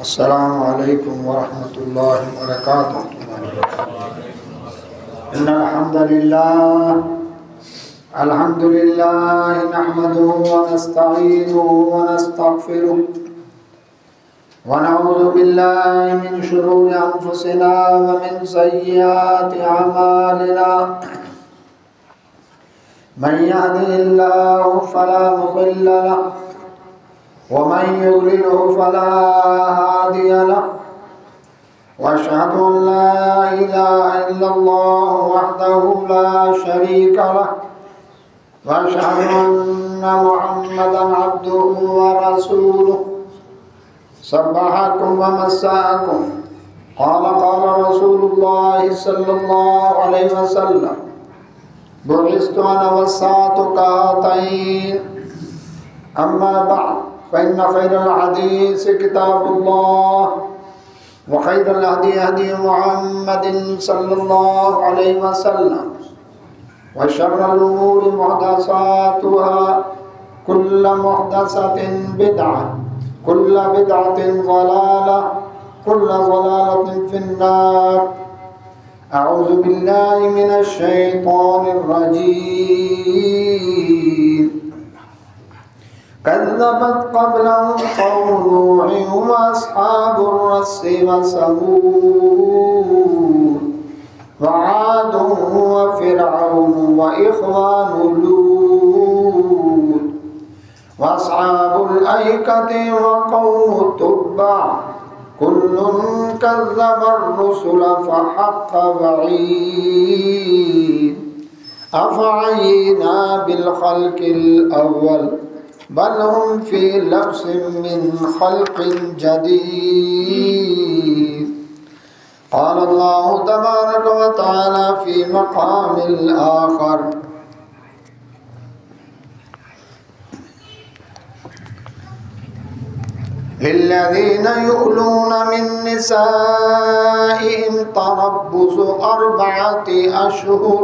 السلام علیکم ورحمۃ اللہ وبرکاتہ۔ ان الحمد للہ نحمده ونستعینه ونستغفره ونعوذ باللہ من شرور انفسنا ومن سیئات اعمالنا من يهده الله فلا مضل له ومن يضلل فلا هادي له واشهد ان لا اله الا الله وحده لا شريك له واشهد ان محمدا عبده ورسوله صبحكم ومساكم قال رسول الله صلى الله عليه وسلم بعثت انا والساعة كهاتين اما بعد فإن خير الحديث كتاب الله وخير الهدي هدي محمد صلى الله عليه وسلم وشر الأمور محدثاتها كل محدثة بدعة كل بدعة ضلالة كل ضلالة في النار أعوذ بالله من الشيطان الرجيم كذبت قبلهم قوم نوح وأصحاب الرس وثمود وعاد وفرعون وإخوان لوط وأصحاب الأيكة وقوم تبع كل كذب الرسل فحق وعيد أفعينا بالخلق الأول بل هم في لبس من خلق جديد قال الله تبارك وتعالى في مقام الآخر للذين يؤلون من نسائهم تربص 4 أشهر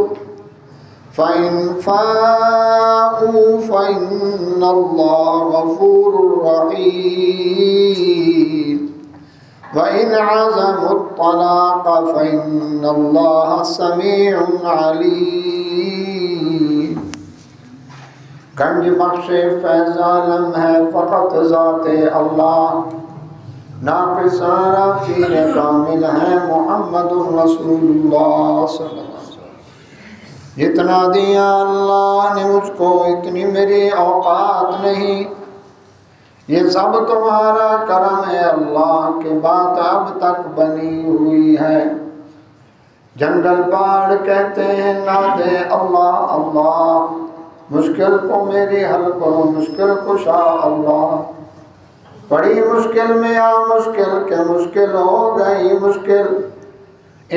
فإن فاءوا فإن الله غفور رحيم وإن عزموا الطلاق فإن الله سميع عليم گنج بخش فیض عالم ہے فقط ذات اللہ، ناقصارہ پیر کامل ہے محمد رسول اللہ صلی اللہ علیہ وسلم۔ جتنا دیا اللہ نے مجھ کو اتنی میری اوقات نہیں، یہ سب تمہارا کرم ہے اللہ کہ بات اب تک بنی ہوئی ہے۔ جنگل پہاڑ کہتے ہیں نادے اللہ اللہ، مشکل کو میری حل کرو مشکل کشا اللہ۔ بڑی مشکل میں آ مشکل کہ مشکل ہو گئی مشکل،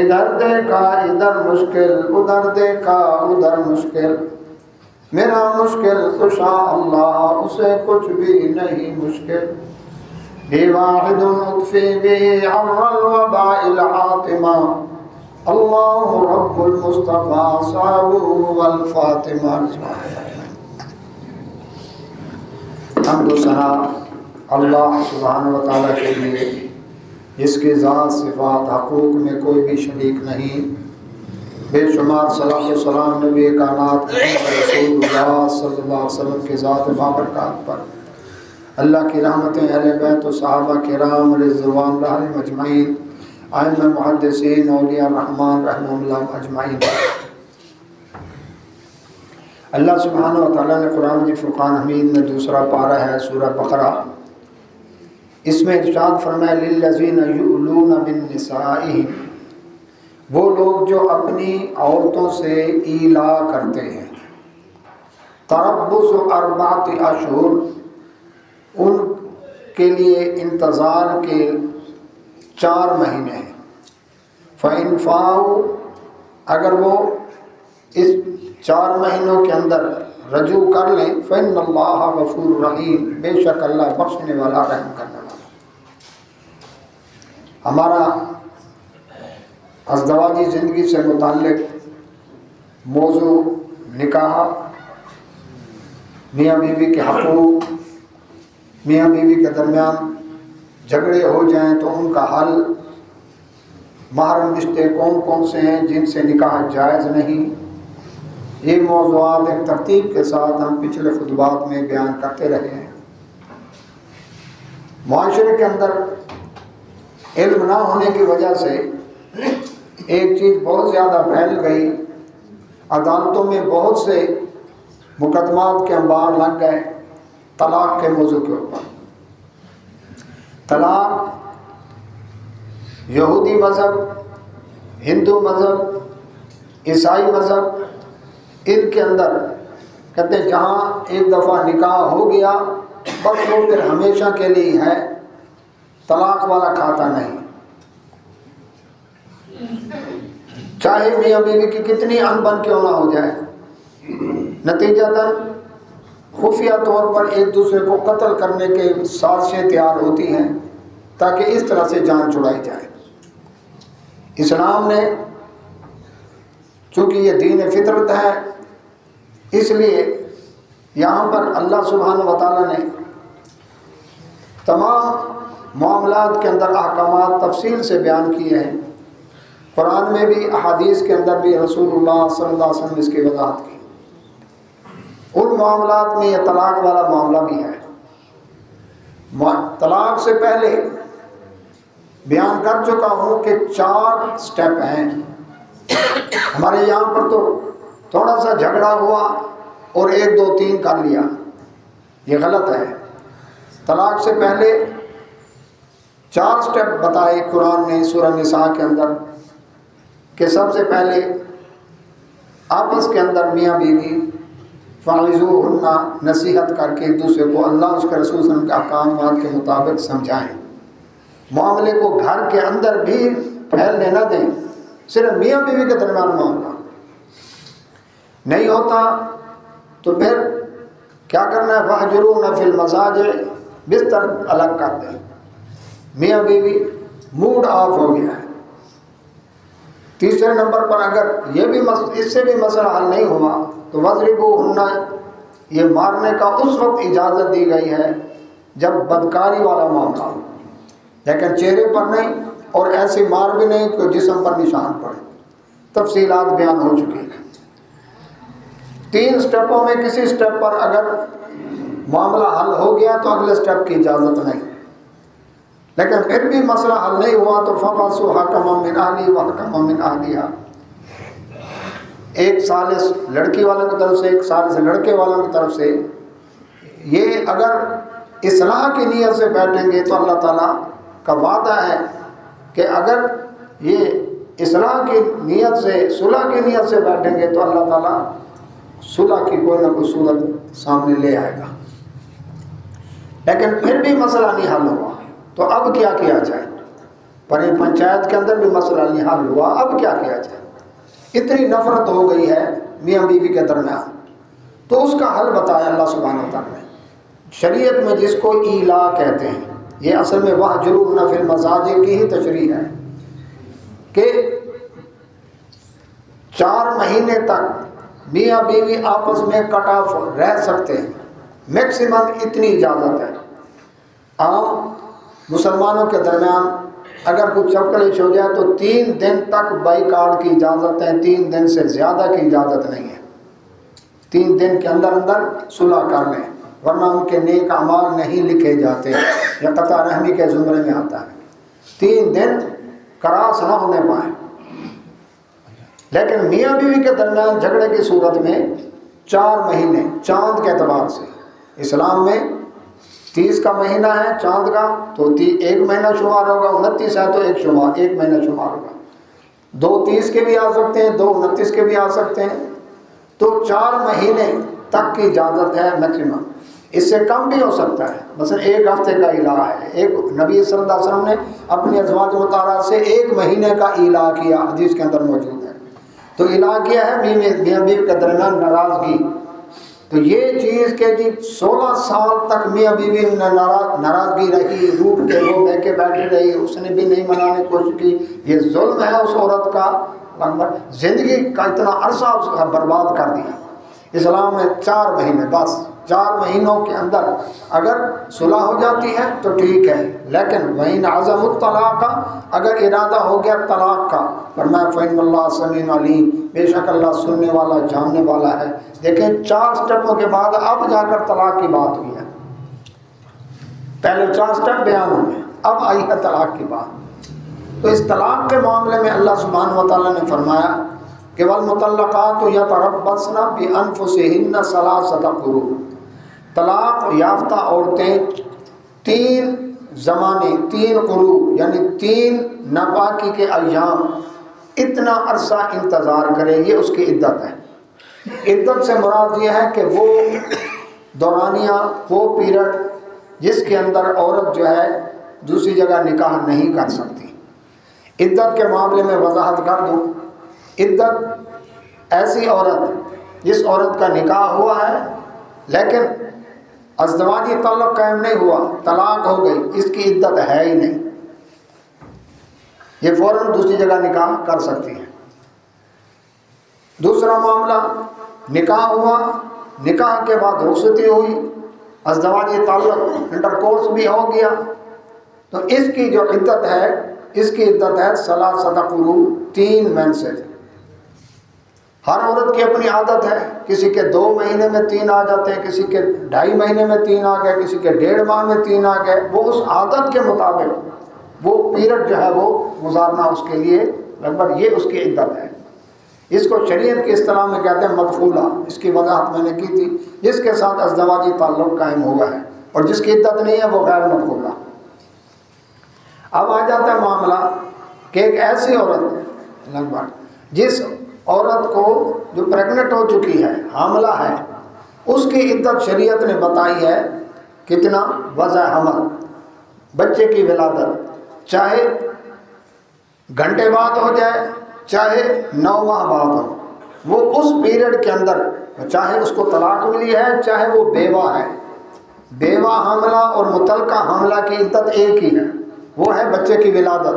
ادھر دیکھا ادھر مشکل ادھر دیکھا ادھر مشکل، میرا مشکل کشا اللہ اسے کچھ بھی نہیں مشکل۔ بھی واحد اطفی بھی عمر الوباء العاطمہ، اللہ رب المصطفیٰ صاحب والفاطمہ۔ حمد و ثنا اللہ سبحانہ و تعالیٰ کے لیے جس کی ذات صفات حقوق میں کوئی بھی شریک نہیں، بے شمار صلاۃ و سلام نبی کائنات رسول اللہ صلی اللہ علیہ وسلم کی ذات بابرکات پر، اللہ کی رحمتیں اہل بیت و صحابہ کرام رضوان اللہ علیہم اجمعین، ائمہ محدثین اولیاء الرحمن رحمہم اللہ اجمعین۔ اللہ سبحانہ و تعالیٰ نے قرآن مجید فرقان حمید میں دوسرا پارہ ہے سورہ بقرہ، اس میں ارشاد فرمایا للذین یؤلون من نسائہم، وہ لوگ جو اپنی عورتوں سے ایلا کرتے ہیں، تربص 4 اشہر، ان کے لیے انتظار کے 4 مہینے ہیں۔ فَإِنْ فَاءُوا، اگر وہ اس 4 مہینوں کے اندر رجوع کر لیں، فَإِنَّ اللَّهَ غَفُورٌ رَحِيمٌ، بے شک اللہ بخشنے والا رحم کرنے والا۔ ہمارا ازدواجی زندگی سے متعلق موضوع نکاح، میاں بیوی کے حقوق، میاں بیوی کے درمیان جھگڑے ہو جائیں تو ان کا حل، محرم رشتے کون کون سے ہیں جن سے نکاح جائز نہیں، یہ موضوعات ایک ترتیب کے ساتھ ہم پچھلے خطبات میں بیان کرتے رہے ہیں۔ معاشرے کے اندر علم نہ ہونے کی وجہ سے ایک چیز بہت زیادہ پھیل گئی، عدالتوں میں بہت سے مقدمات کے انبار لگ گئے طلاق کے موضوع کے اوپر۔ طلاق یہودی مذہب، ہندو مذہب، عیسائی مذہب، ان کے اندر کہتے ہیں جہاں ایک دفعہ نکاح ہو گیا بس وہ پھر ہمیشہ کے لیے ہے، طلاق والا کھاتا نہیں، چاہے میاں بیوی کی کتنی انبن کیوں نہ ہو جائے، نتیجتاً خفیہ طور پر ایک دوسرے کو قتل کرنے کے سازشیں تیار ہوتی ہیں تاکہ اس طرح سے جان چھڑائی جائے۔ اسلام نے چونکہ یہ دین فطرت ہے، اس لیے یہاں پر اللہ سبحانہ و تعالیٰ نے تمام معاملات کے اندر احکامات تفصیل سے بیان کیے ہیں، قرآن میں بھی احادیث کے اندر بھی رسول اللہ صلی اللہ علیہ وسلم نے اس کی وضاحت کی۔ ان معاملات میں یہ طلاق والا معاملہ بھی ہے۔ طلاق سے پہلے بیان کر چکا ہوں کہ 4 سٹیپ ہیں۔ ہمارے یہاں پر تو تھوڑا سا جھگڑا ہوا اور 1 2 3 کر لیا، یہ غلط ہے۔ طلاق سے پہلے 4 سٹیپ بتائے قرآن نے سورہ نساء کے اندر کہ سب سے پہلے آپس کے اندر میاں بیوی فَعِظُوهُنَّ نصیحت کر کے ایک دوسرے کو اللہ اس کے رسول صلی اللہ علیہ وسلم کے احکامات کے مطابق سمجھائیں، معاملے کو گھر کے اندر بھی پھیلنے نہ دیں، صرف میاں بیوی کے درمیان معاملہ نہیں ہوتا تو پھر کیا کرنا ہے، وَاهْجُرُوهُنَّ فِي الْمَضَاجِعِ، بستر الگ کر دیں۔ میاں بیوی موڈ آف ہو گیا ہے۔ تیسرے نمبر پر اگر یہ بھی اس سے بھی مسئلہ حل نہیں ہوا تو وَاضْرِبُوهُنَّ، یہ مارنے کا اس وقت اجازت دی گئی ہے جب بدکاری والا معاملہ ہو، لیکن چہرے پر نہیں اور ایسی مار بھی نہیں کہ جسم پر نشان پڑے، تفصیلات بیان ہو چکی ہیں۔ 3 سٹیپوں میں کسی سٹیپ پر اگر معاملہ حل ہو گیا تو اگلے سٹیپ کی اجازت نہیں، لیکن پھر بھی مسئلہ حل نہیں ہوا تو فَبَعْثُوا حَكَمًا مِنْ أَهْلِهِ وَحَكَمًا مِنْ أَهْلِهَا، ایک ثالث لڑکی والوں کی طرف سے ایک ثالث لڑکے والوں کی طرف سے، یہ اگر اصلاح کی نیت سے بیٹھیں گے تو اللہ تعالیٰ کا وعدہ ہے کہ اگر یہ اصلاح کی نیت سے صلح کی نیت سے بیٹھیں گے تو اللہ تعالیٰ صلح کی کوئی نہ کوئی صورت سامنے لے آئے گا۔ لیکن پھر بھی مسئلہ نہیں حل ہوا تو اب کیا کیا جائے؟ پر پنچایت کے اندر بھی مسئلہ نہیں حل ہوا، اب کیا کیا جائے؟ اتنی نفرت ہو گئی ہے میاں بیوی کے درمیان، تو اس کا حل بتایا اللہ سبحانہ و تعالیٰ نے۔ شریعت میں جس کو ایلا کہتے ہیں، یہ اصل میں وَاهْجُرُوهُنَّ فِي الْمَضَاجِعِ کی ہی تشریح ہے کہ 4 مہینے تک میاں بیوی آپس میں کٹ آف رہ سکتے ہیں، میکسیمم اتنی اجازت ہے۔ عام مسلمانوں کے درمیان اگر کچھ چپکلش ہو جائے تو 3 دن تک بائیکاٹ کی اجازت ہے، 3 دن سے زیادہ کی اجازت نہیں ہے۔ 3 دن کے اندر اندر صلح کر لیں ورنہ ان کے نیک اعمال نہیں لکھے جاتے، یا قطع رحمی کے زمرے میں آتا ہے۔ 3 دن کراس نہ ہونے پائیں۔ لیکن میاں بیوی کے درمیان جھگڑے کی صورت میں 4 مہینے چاند کے اعتبار سے، اسلام میں 30 کا مہینہ ہے چاند کا تو 1 مہینہ شمار ہوگا، 29 ہے تو 1 مہینہ شمار ہوگا، 2 30 کے بھی آ سکتے ہیں، 2 29 کے بھی آ سکتے ہیں، تو 4 مہینے تک کی اجازت ہے میکسیمم، اس سے کم بھی ہو سکتا ہے۔ مثلا 1 ہفتے کا ایلا ہے، ایک نبی صلی اللہ علیہ وسلم نے اپنی ازواج مطہرات سے 1 مہینے کا ایلا کیا، حدیث کے اندر موجود ہے۔ تو ایلا کیا ہے میاں بیوی کے درمیان ناراضگی، تو یہ چیز کہ جی 16 سال تک میاں بیوی میں ناراضگی رہی، روٹ کے وہ بہ کے بیٹھی رہی، اس نے بھی نہیں منانے کی کوشش کی، یہ ظلم ہے اس عورت کا، زندگی کا اتنا عرصہ اس کا برباد کر دیا۔ اسلام میں 4 مہینے، بس 4 مہینوں کے اندر اگر صلح ہو جاتی ہے تو ٹھیک ہے، لیکن وَإِنْ عَزَمُوا الطَّلَاقَ، اگر ارادہ ہو گیا طلاق کا، فرمایا فَإِنَّ اللَّهَ سَمِيعٌ عَلِيمٌ، بے شک اللہ سننے والا جاننے والا ہے۔ دیکھیں 4 سٹیپوں کے بعد اب جا کر طلاق کی بات ہوئی ہے، پہلے 4 سٹیپ بیان ہوئے، اب آئی ہے طلاق کی بات۔ تو اس طلاق کے معاملے میں اللہ سبحانہ و تعالیٰ نے فرمایا کہ وَالْمُطَلَّقَاتُ يَتَرَبَّصْنَ بِأَنفُسِهِنَّ ثَلَاثَةَ قُرُوء، طلاق یافتہ عورتیں 3 زمانے، 3 قروء یعنی 3 ناپاکی کے ایام، اتنا عرصہ انتظار کرے، یہ اس کی عدت ہے۔ عدت سے مراد یہ ہے کہ وہ دورانیہ، وہ پیریڈ جس کے اندر عورت جو ہے دوسری جگہ نکاح نہیں کر سکتی۔ عدت کے معاملے میں وضاحت کر دوں، عدت ایسی عورت جس عورت کا نکاح ہوا ہے لیکن ازدواجی تعلق قائم نہیں ہوا، طلاق ہو گئی، اس کی عدت ہے ہی نہیں، یہ فوراً دوسری جگہ نکاح کر سکتی ہے۔ دوسرا معاملہ، نکاح ہوا، نکاح کے بعد رخصتی ہوئی، ازدواجی تعلق انٹرکورس بھی ہو گیا، تو اس کی جو عدت ہے، اس کی عدت ہے ثلاثۃ قروء، 3 مینسز۔ ہر عورت کی اپنی عادت ہے، کسی کے 2 مہینے میں 3 آ جاتے ہیں، کسی کے 2.5 مہینے میں 3 آ گئے، کسی کے 1.5 ماہ میں 3 آ گئے، وہ اس عادت کے مطابق وہ پیریڈ جو ہے وہ گزارنا اس کے لیے لگ بھگ یہ اس کی عدت ہے۔ اس کو شریعت کی اصطلاح میں کہتے ہیں مدخولہ، اس کی وضاحت میں نے کی تھی، جس کے ساتھ ازدواجی تعلق قائم ہوا ہے، اور جس کی عدت نہیں ہے وہ غیر مدخولہ۔ اب آ جاتا ہے معاملہ کہ ایک ایسی عورت لگ بھگ جس عورت کو جو پریگننٹ ہو چکی ہے، حاملہ ہے، اس کی عدت شریعت نے بتائی ہے کتنا، وضع حمل، بچے کی ولادت، چاہے گھنٹے بعد ہو جائے چاہے 9 ماہ بعد ہو، وہ اس پیریڈ کے اندر، چاہے اس کو طلاق ملی ہے چاہے وہ بیوہ ہے، بیوہ حاملہ اور متعلقہ حاملہ کی عدت ایک ہی ہے، وہ ہے بچے کی ولادت۔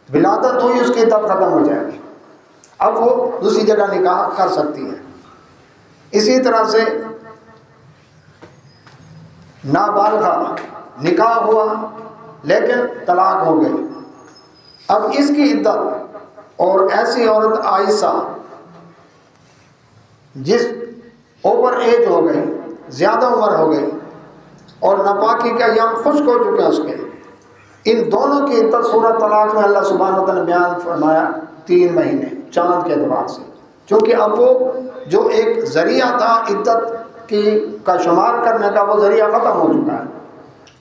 ولادت ہوئی، اس کی عدت ختم ہو جائے گی، اب وہ دوسری جگہ نکاح کر سکتی ہے۔ اسی طرح سے نابالغہ، نکاح ہوا لیکن طلاق ہو گئی، اب اس کی عدت، اور ایسی عورت عائشہ جس اوور ایج ہو گئی، زیادہ عمر ہو گئی اور ناپاکی کے ایام خشک ہو چکے ہیں اس کے، ان دونوں کی عدت سورۃ طلاق میں اللہ سبحانہ و تعالیٰ نے بیان فرمایا 3 مہینے چاند کے اعتبار سے، چونکہ اب وہ جو ایک ذریعہ تھا عدت کی کا شمار کرنے کا، وہ ذریعہ ختم ہو چکا ہے،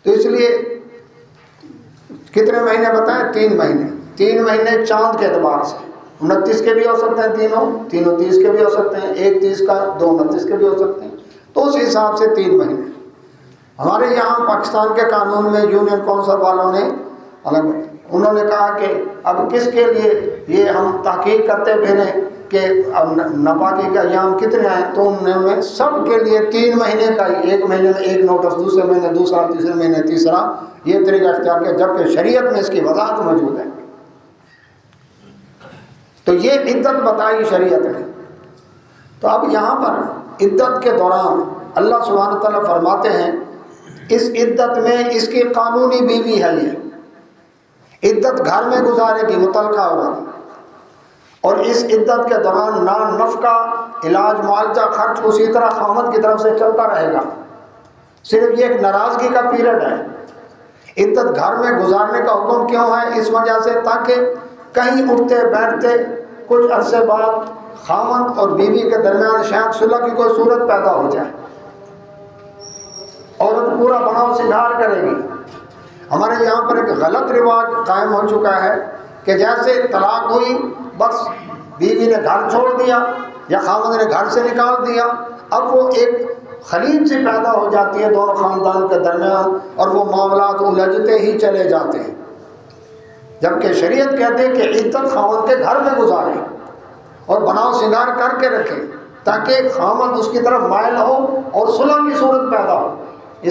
تو اس لیے کتنے مہینے بتائیں؟ 3 مہینے، 3 مہینے چاند کے اعتبار سے، 29 کے بھی ہو سکتے ہیں، تینوں 30 کے بھی ہو سکتے ہیں، 1 30 کا، 2 29 کے بھی ہو سکتے ہیں، تو اس حساب سے 3 مہینے۔ ہمارے یہاں پاکستان کے قانون میں یونین کونسل والوں نے الگ، انہوں نے کہا کہ اب کس کے لیے یہ ہم تحقیق کرتے پھریں کہ اب ناپاکی کے ایام کتنے ہیں، تو انہوں نے سب کے لیے 3 مہینے کا ہی، 1 مہینے میں 1 نوٹس، دوسرے مہینے دوسرا، تیسرے مہینے تیسرا، یہ طریقہ اختیار کیا، جبکہ شریعت میں اس کی وضاحت موجود ہے۔ تو یہ عدت بتائی شریعت نے۔ تو اب یہاں پر عدت کے دوران اللہ سبحانہ تعالیٰ فرماتے ہیں اس عدت میں اس کی قانونی بیوی ہے، یہ عدت گھر میں گزارے گی متعلقہ عورت، اور اس عدت کے دوران نان نفقہ، علاج، معالجہ، خرچ اسی طرح خامد کی طرف سے چلتا رہے گا، صرف یہ ایک ناراضگی کا پیریڈ ہے۔ عدت گھر میں گزارنے کا حکم کیوں ہے؟ اس وجہ سے تاکہ کہیں اٹھتے بیٹھتے کچھ عرصے بعد خامد اور بیوی کے درمیان شاید صلح کی کوئی صورت پیدا ہو جائے، عورت پورا بناؤ سنگار کرے گی۔ ہمارے یہاں پر ایک غلط رواج قائم ہو چکا ہے کہ جیسے طلاق ہوئی بس بیوی نے گھر چھوڑ دیا یا خامد نے گھر سے نکال دیا، اب وہ ایک خلیج سی پیدا ہو جاتی ہے دونوں خاندان کے درمیان، اور وہ معاملات الجھتے ہی چلے جاتے ہیں، جبکہ شریعت کہتے ہیں کہ عدت خامد کے گھر میں گزارے اور بناؤ سنگار کر کے رکھے تاکہ خامد اس کی طرف مائل ہو اور صلح کی صورت پیدا ہو۔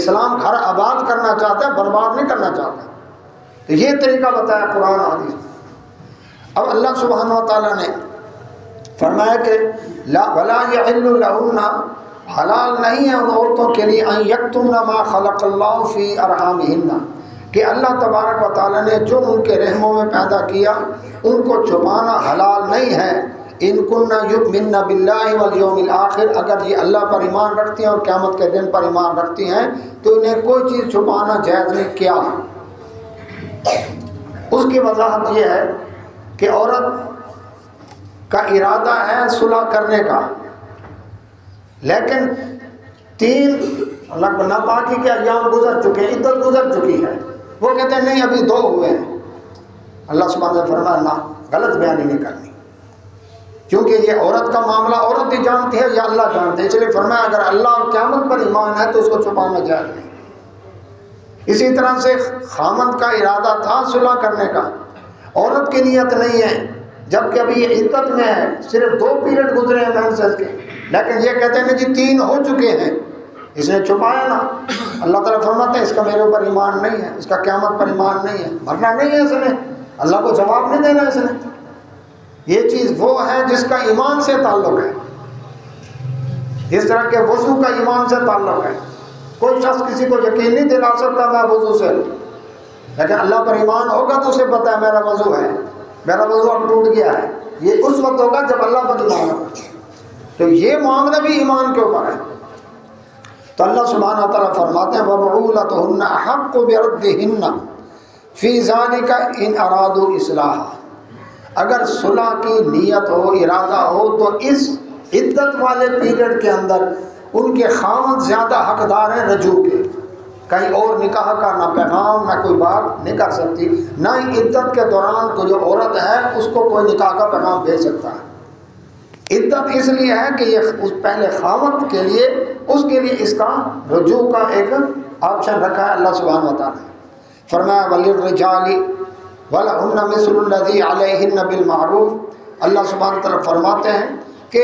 اسلام گھر آباد کرنا چاہتا ہے، برباد نہیں کرنا چاہتا، تو یہ طریقہ بتایا قرآن حدیث۔ اب اللہ سبحانہ و تعالیٰ نے فرمایا کہ لا ولا یحل لہن، حلال نہیں ہے ان عورتوں کے لیے ان یکتمن ما خلق اللہ فی ارحامہن، کہ اللہ تبارک و تعالیٰ نے جو ان کے رحموں میں پیدا کیا ان کو چھپانا حلال نہیں ہے۔ ان کننا یؤمنن باللہ والیوم الآخر، اگر یہ اللہ پر ایمان رکھتی ہیں اور قیامت کے دن پر ایمان رکھتی ہیں تو انہیں کوئی چیز چھپانا جائز نہیں کیا۔ اس کی وضاحت یہ ہے کہ عورت کا ارادہ ہے صلح کرنے کا، لیکن 3 ناپاکی کے ایام گزر چکے، عدت گزر چکی ہے، وہ کہتے ہیں نہیں ابھی 2 ہوئے ہیں۔ اللہ سبحانہ نے فرمایا نہ، غلط بیانی نہیں کرنی، کیونکہ یہ عورت کا معاملہ عورت ہی جانتی ہے یا اللہ جانتے ہیں، اس لیے فرمایا اگر اللہ اور قیامت پر ایمان ہے تو اس کو چھپانا جائز نہیں۔ اسی طرح سے خامند کا ارادہ تھا صلح کرنے کا، عورت کی نیت نہیں ہے، جبکہ ابھی یہ عدت میں ہے، صرف 2 پیریڈ گزرے ہیں مینسز کے، لیکن یہ کہتے ہیں جی 3 ہو چکے ہیں، اس نے چھپایا نا۔ اللہ تعالیٰ فرماتے ہیں اس کا میرے اوپر ایمان نہیں ہے، اس کا قیامت پر ایمان نہیں ہے، مرنا نہیں ہے اس نے، اللہ کو جواب نہیں دینا اس نے۔ یہ چیز وہ ہے جس کا ایمان سے تعلق ہے، اس طرح کے وضو کا ایمان سے تعلق ہے۔ کوئی شخص کسی کو یقین نہیں دلا سکتا میں وضو سے، لیکن اللہ پر ایمان ہوگا تو اسے پتہ ہے میرا وضو ہے، میرا وضو اب ٹوٹ گیا ہے، یہ اس وقت ہوگا جب اللہ پر ایمان ہوگا۔ تو یہ معاملہ بھی ایمان کے اوپر ہے۔ تو اللہ سبحانہ تعالیٰ فرماتے ہیں وَبُعُولَتُهُنَّ أَحَقُّ بِرَدِّهِنَّ فِي ذَلِكَ إِنْ أَرَادُوا إِصْلَاحًا، اگر صلح کی نیت ہو، ارادہ ہو، تو اس عدت والے پیریڈ کے اندر ان کے خاوند زیادہ حقدار ہیں رجوع کے، کہیں اور نکاح کا نہ پیغام نہ کوئی بات نہیں کر سکتی، نہ ہی عدت کے دوران کوئی جو عورت ہے اس کو کوئی نکاح کا پیغام بھیج سکتا ہے۔ عدت اس لیے ہے کہ یہ اس پہلے خاوند کے لیے، اس کے لیے اس کا رجوع کا ایک آپشن رکھا ہے اللہ سبحانہ و تعالیٰ نے۔ فرمایا وَلِلرِّجَالِ وَلَهُنَّ مِثْلُ الَّذِي عَلَيْهِنَّ بِالْمَعْرُوفِ، اللہ سبحانہ و تعالیٰ فرماتے ہیں کہ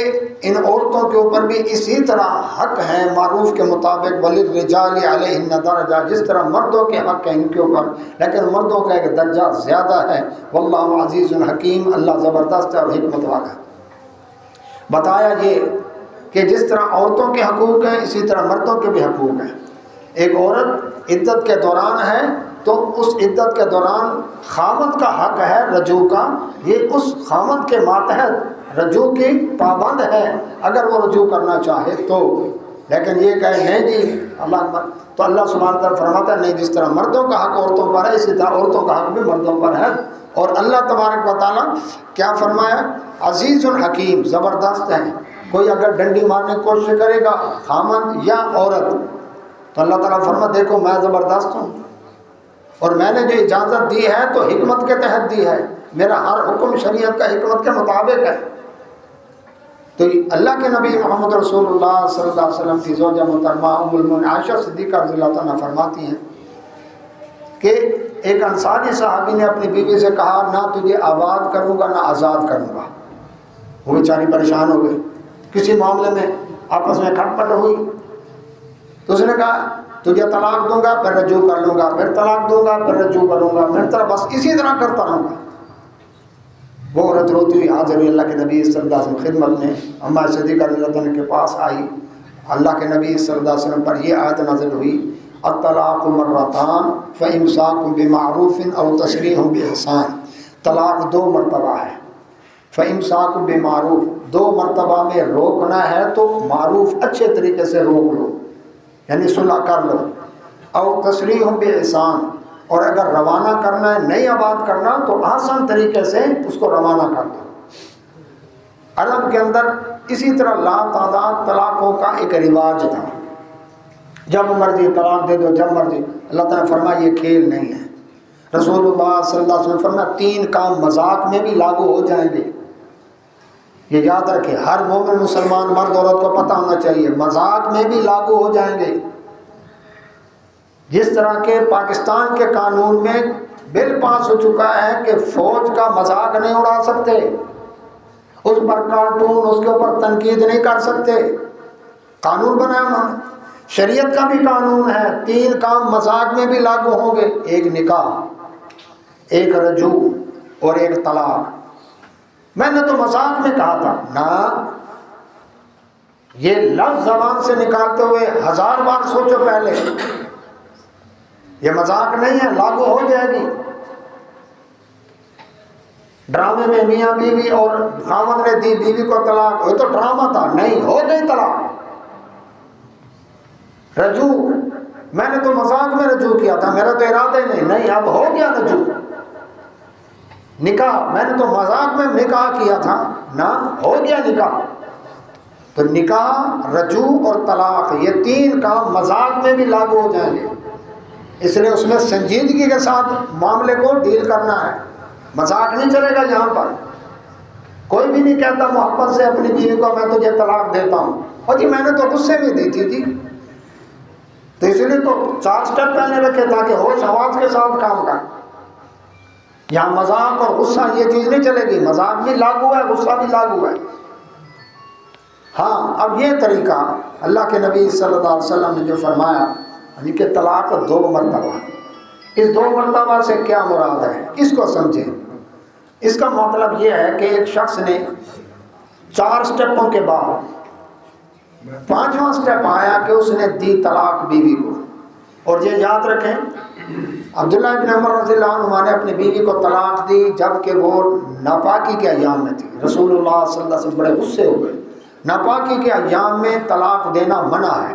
ان عورتوں کے اوپر بھی اسی طرح حق ہے معروف کے مطابق، وَلِلرِّجَالِ عَلَيْهِنَّ دَرَجَةٌ، جس طرح مردوں کے حق ہیں ان کے اوپر، لیکن مردوں کا ایک درجہ زیادہ ہے۔ وَاللَّهُ عَزِيزٌ حَكِيمٌ، اللہ زبردست ہے اور حکمت والا ہے۔ بتایا یہ کہ جس طرح عورتوں کے حقوق ہیں اسی طرح مردوں کے بھی حقوق ہیں۔ ایک عورت عدت کے دوران ہے تو اس عدت کے دوران خامد کا حق ہے رجوع کا، یہ اس خامد کے ماتحت رجوع کی پابند ہے اگر وہ رجوع کرنا چاہے تو، لیکن یہ کہے نہیں جی اللہ اکبر، تو اللہ سبحانہ تعالیٰ فرماتا ہے نہیں، جس طرح مردوں کا حق عورتوں پر ہے اسی طرح عورتوں کا حق بھی مردوں پر ہے۔ اور اللہ تبارک و تعالیٰ کیا فرمایا؟ عزیز الحکیم، زبردست ہے۔ کوئی اگر ڈنڈی مارنے کی کوشش کرے گا خامد یا عورت تو اللہ تعالیٰ فرماتا دیکھو میں زبردست ہوں، اور میں نے جو اجازت دی ہے تو حکمت کے تحت دی ہے، میرا ہر حکم شریعت کا حکمت کے مطابق ہے۔ تو اللہ کے نبی محمد رسول اللہ صلی اللہ علیہ وسلم کی زوجہ محترمہ ام المؤمنین عائشہ صدیقہ رضی اللہ عنہا فرماتی ہیں کہ ایک انصاری صحابی نے اپنی بیوی سے کہا نہ تجھے آباد کروں گا نہ آزاد کروں گا۔ وہ بیچاری پریشان ہو گئی، کسی معاملے میں آپس میں کھٹ پٹ ہوئی تو اس نے کہا تجھے طلاق دوں گا پھر رجوع کر لوں گا، پھر طلاق دوں گا پھر رجوع کروں گا، پھر طرح بس اسی طرح کرتا رہوں گا۔ وہ عورت روتی ہوئی حاضر ہوئی اللہ کے نبی صلی اللہ علیہ وسلم خدمت میں، اما صدیقہ رضی اللہ عنہ کے پاس آئی، اللہ کے نبی صلی اللہ علیہ وسلم پر یہ آیت نازل ہوئی الطلاق مرتان فامساک بمعروف او تسریح باحسان، طلاق 2 مرتبہ ہے، فامساک بمعروف 2 مرتبہ میں روکنا ہے تو معروف اچھے طریقے سے روک لو، یعنی صلح کر لو، او تسریح باحسان، اور اگر روانہ کرنا ہے نہیں آباد کرنا تو آسان طریقے سے اس کو روانہ کر دو۔ عرب کے اندر اسی طرح لا تعداد طلاقوں کا ایک رواج تھا، جب مرضی طلاق دے دو جب مرضی۔ اللہ تعالیٰ نے فرمایا یہ کھیل نہیں ہے۔ رسول اللہ صلی اللہ علیہ وسلم فرمایا 3 کام مذاق میں بھی لاگو ہو جائیں گے، یہ یاد رکھے، ہر مومن مسلمان مرد عورت کو پتہ ہونا چاہیے، مذاق میں بھی لاگو ہو جائیں گے۔ جس طرح کے پاکستان کے قانون میں بل پاس ہو چکا ہے کہ فوج کا مذاق نہیں اڑا سکتے، اس پر کارٹون اس کے اوپر تنقید نہیں کر سکتے، قانون بنایا انہوں نے۔ شریعت کا بھی قانون ہے، 3 کام مذاق میں بھی لاگو ہوں گے، ایک نکاح، ایک رجوع اور ایک طلاق۔ میں نے تو مذاق میں کہا تھا. نہ، یہ لفظ زبان سے نکالتے ہوئے 1000 بار سوچو پہلے. یہ مذاق نہیں ہے، لاگو ہو جائے گی. ڈرامے میں میاں بیوی اور خاوند نے دی بیوی کو طلاق، وہ تو ڈرامہ تھا، نہیں ہو گئی طلاق. رجوع، میں نے تو مذاق میں رجوع کیا تھا، میرا تو ارادہ ہی نہیں، اب ہو گیا رجوع. نکاح، میں نے تو مذاق میں نکاح کیا تھا، نہ ہو گیا نکاح. تو نکاح، رجوع اور طلاق، یہ 3 کام مذاق میں بھی لاگو ہو جائیں گے. اس لیے اس میں سنجیدگی کے ساتھ معاملے کو ڈیل کرنا ہے. مذاق نہیں چلے گا. یہاں پر کوئی بھی نہیں کہتا محبت سے اپنی بیوی کو میں تجھے طلاق دیتا ہوں، اور جی میں نے تو غصے میں دی تھی جی. تو اس لیے تو 4 سٹیپ پہلے رکھے تاکہ ہوش آواز کے ساتھ کام کر. یہاں مذاق اور غصہ یہ چیز نہیں چلے گی. مذاق بھی لاگو ہے، غصہ بھی لاگو ہے. ہاں، اب یہ طریقہ اللہ کے نبی صلی اللہ علیہ وسلم نے جو فرمایا کہ طلاق 2 مرتبہ، اس 2 مرتبہ سے کیا مراد ہے، اس کو سمجھیں. اس کا مطلب یہ ہے کہ ایک شخص نے 4 سٹیپوں کے بعد 5واں سٹیپ آیا کہ اس نے دی طلاق بیوی کو. اور یہ یاد رکھیں، عبداللہ ابن عمر رضی اللہ عنہ نے اپنی بیوی کو طلاق دی جبکہ وہ ناپاکی کے ایام میں تھی. رسول اللہ صلی اللہ علیہ وسلم بڑے غصے ہو گئے. ناپاکی کے ایام میں طلاق دینا منع ہے.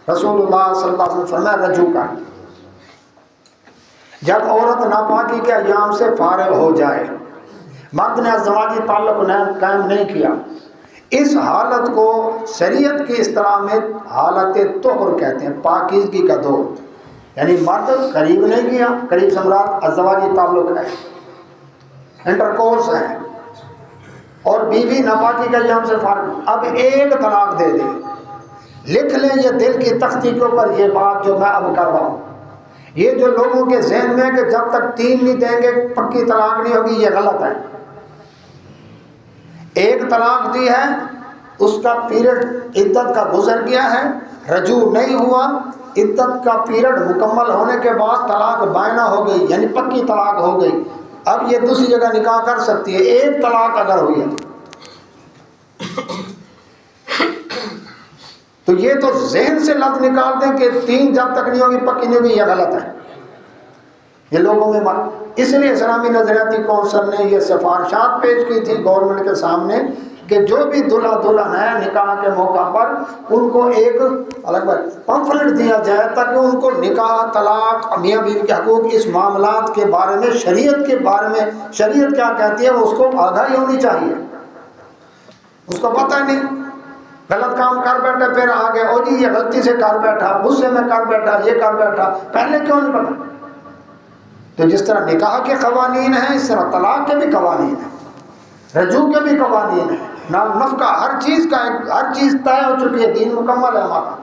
رسول اللہ صلی اللہ علیہ وسلم فرمایا رجوع کر. جب عورت ناپاکی کے ایام سے فارغ ہو جائے، مرد نے ازدواجی تعلق قائم نہیں کیا، اس حالت کو شریعت کی اصطلاح میں حالت طہر کہتے ہیں، پاکیزگی کا دور. یعنی مرد قریب نہیں کیا، قریب سے مراد ازدواجی تعلق ہے، انٹرکورس ہے، اور بیوی ناپاکی کا ایام سے فارغ. اب ایک طلاق دے دے. لکھ لیں یہ دل کی تختی کے اوپر یہ بات جو میں اب کر رہا ہوں. یہ جو لوگوں کے ذہن میں کہ جب تک 3 نہیں دیں گے پکی طلاق نہیں ہوگی، یہ غلط ہے. ایک طلاق دی ہے، اس کا پیریڈ عدت کا گزر گیا ہے، رجوع نہیں ہوا، عدت کا پیریڈ مکمل ہونے کے بعد طلاق بائنہ ہو گئی، یعنی پکی طلاق ہو گئی. اب یہ دوسری جگہ نکاح کر سکتی ہے. ایک طلاق اگر ہوئی ہے تو یہ تو ذہن سے لفظ نکال دیں کہ 3 جب تک نہیں ہوگی پکی نہیں ہوگی، یہ غلط ہے. یہ لوگوں میں اس لیے اسلامی نظریاتی کونسل نے یہ سفارشات پیش کی تھی گورنمنٹ کے سامنے کہ جو بھی دلہا دلہن ہے نکاح کے موقع پر ان کو ایک الگ پمفلٹ دیا جائے تاکہ ان کو نکاح، طلاق، میاں بیوی کے حقوق، اس معاملات کے بارے میں، شریعت کے بارے میں شریعت کیا کہتی ہے وہ اس کو آگاہی ہونی چاہیے. اس کو پتہ نہیں، غلط کام کر بیٹھا، پھر آگے او جی یہ غلطی سے کر بیٹھا، غصے میں کر بیٹھا، یہ کر بیٹھا، پہلے کیوں نہیں پتا. تو جس طرح نکاح کے قوانین ہیں اس طرح طلاق کے بھی قوانین ہیں، رجوع کے بھی قوانین ہیں، نفقہ، ہر چیز طے ہو چکی ہے، دین مکمل ہے ہمارا.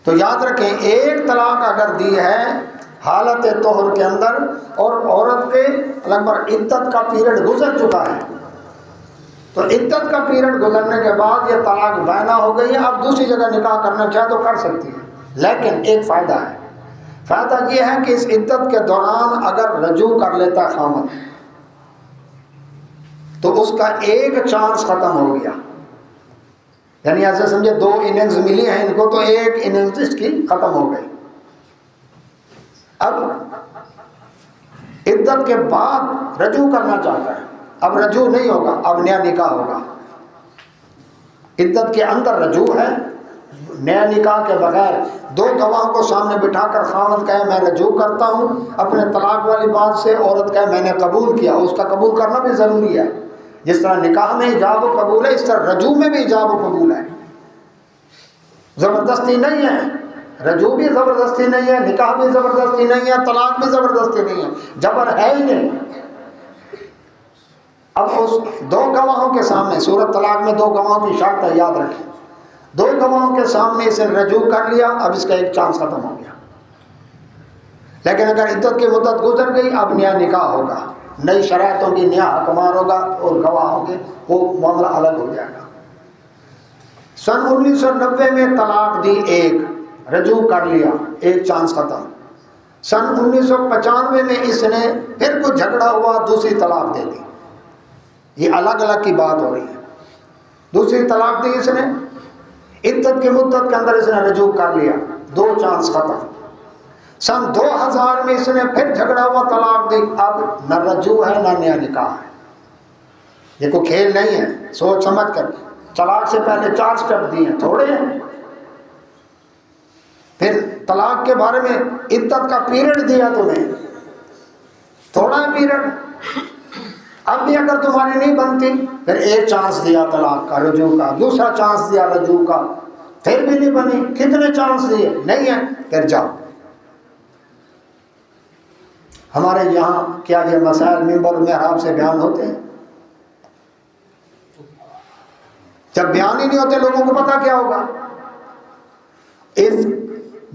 تو یاد رکھیں ایک طلاق اگر دی ہے حالت طہر کے اندر اور عورت کے لگ بھگ عدت کا پیریڈ گزر چکا ہے، تو عدت کا پیریڈ گزرنے کے بعد یہ طلاق بائنہ ہو گئی ہے. اب دوسری جگہ نکاح کرنا چاہے تو کر سکتی ہے، لیکن ایک فائدہ ہے. فائدہ یہ ہے کہ اس عدت کے دوران اگر رجوع کر لیتا خامد تو اس کا ایک چانس ختم ہو گیا. یعنی ایسے سمجھے 2 اننگز ملی ہیں ان کو، تو ایک اننگز اس کی ختم ہو گئی. اب عدت کے بعد رجوع کرنا چاہتا ہے، اب رجوع نہیں ہوگا، اب نیا نکاح ہوگا. عدت کے اندر رجوع ہے، نیا نکاح کے بغیر 2 گواہوں کو سامنے بٹھا کر خاوند کہے میں رجوع کرتا ہوں اپنے طلاق والی بات سے، عورت کہے میں نے قبول کیا، اس کا قبول کرنا بھی ضروری ہے. جس طرح نکاح میں ایجاب و قبول ہے اس طرح رجوع میں بھی ایجاب و قبول ہے. زبردستی نہیں ہے، رجوع بھی زبردستی نہیں ہے، نکاح بھی زبردستی نہیں ہے، طلاق بھی زبردستی نہیں ہے، جبر ہے ہی نہیں. اب اس 2 گواہوں کے سامنے، سورۃ طلاق میں 2 گواہوں کی شرط ہے، یاد رکھیں. 2 گواہوں کے سامنے اسے رجوع کر لیا، اب اس کا ایک چانس ختم ہو گیا. لیکن اگر عدت کی مدت گزر گئی اب نیا نکاح ہوگا، نئی شرائطوں کی نیا حکمران ہوگا اور گواہوں کے وہ معاملہ الگ ہو جائے گا. سن 1990 میں طلاق دی، ایک رجوع کر لیا، ایک چانس ختم. سن 1995 میں اس نے پھر کچھ جھگڑا ہوا، دوسری طلاق دے دی. یہ الگ الگ کی بات ہو رہی ہے. دوسری طلاق دی اس نے، عدت کی مدت کے اندر اس نے رجوع کر لیا، 2 چانس ختم. سن 2000 میں اس نے پھر جھگڑا ہوا طلاق دی. اب نہ رجوع ہے نہ نیا نکاح ہے. یہ کوئی کھیل نہیں ہے، سوچ سمجھ کر. طلاق سے پہلے 4 سٹیپ دیے ہیں، تھوڑے ہیں. پھر طلاق کے بارے میں عدت کا پیریڈ دیا تمہیں، تھوڑا ہے پیریڈ. اب بھی اگر تمہاری نہیں بنتی پھر 1 چانس دیا طلاق کا، رجوع کا. دوسرا چانس دیا رجوع کا، پھر بھی نہیں بنی. کتنے چانس دیے؟ نہیں ہے، پھر جاؤ. ہمارے یہاں کیا یہ مسائل منبر محراب سے بیان ہوتے ہیں؟ جب بیان ہی نہیں ہوتے لوگوں کو پتا کیا ہوگا؟ اس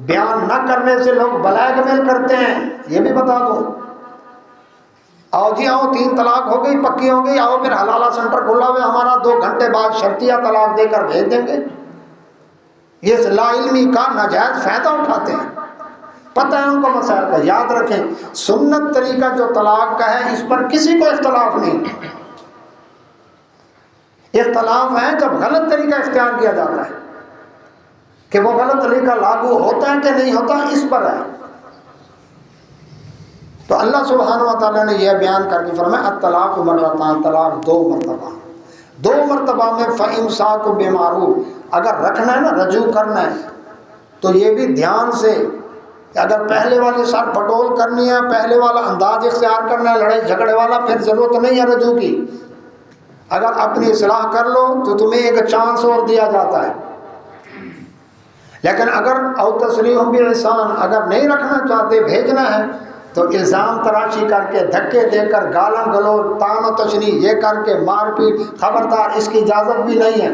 بیان نہ کرنے سے لوگ بلیک میل کرتے ہیں. یہ بھی بتا دو، آؤ جی آؤ 3 طلاق ہو گئی، پکی ہو گئی، آؤ پھر حلالہ سینٹر کھلا ہوا ہمارا، 2 گھنٹے بعد شرطیہ طلاق دے کر بھیج دیں گے. یہ لا علمی کا ناجائز فائدہ اٹھاتے ہیں. پتہ ہے ان کو مسائل کا. یاد رکھیں سنت طریقہ جو طلاق کا ہے اس پر کسی کو اختلاف نہیں. اختلاف ہے جب غلط طریقہ اختیار کیا جاتا ہے کہ وہ غلط طریقہ لاگو ہوتا ہے کہ نہیں ہوتا، اس پر ہے. تو اللہ سبحانہ و تعالیٰ نے یہ بیان کر کے فرمایا الطلاق مرتان، طلاق 2 مرتبہ. 2 مرتبہ میں فإمساک بمعروف، اگر رکھنا ہے نا، رجوع کرنا ہے تو یہ بھی دھیان سے. اگر پہلے والی سر پٹول کرنی ہے، پہلے والا انداز اختیار کرنا ہے لڑائی جھگڑے والا، پھر ضرورت نہیں ہے رجوع کی. اگر اپنی اصلاح کر لو تو تمہیں 1 چانس اور دیا جاتا ہے. لیکن اگر او تسریح باحسان، اگر نہیں رکھنا چاہتے، بھیجنا ہے، تو الزام تراشی کر کے، دھکے دے کر، گالم گلوچ، تان و تشنیع یہ کر کے، مار پیٹ، خبردار اس کی اجازت بھی نہیں ہے.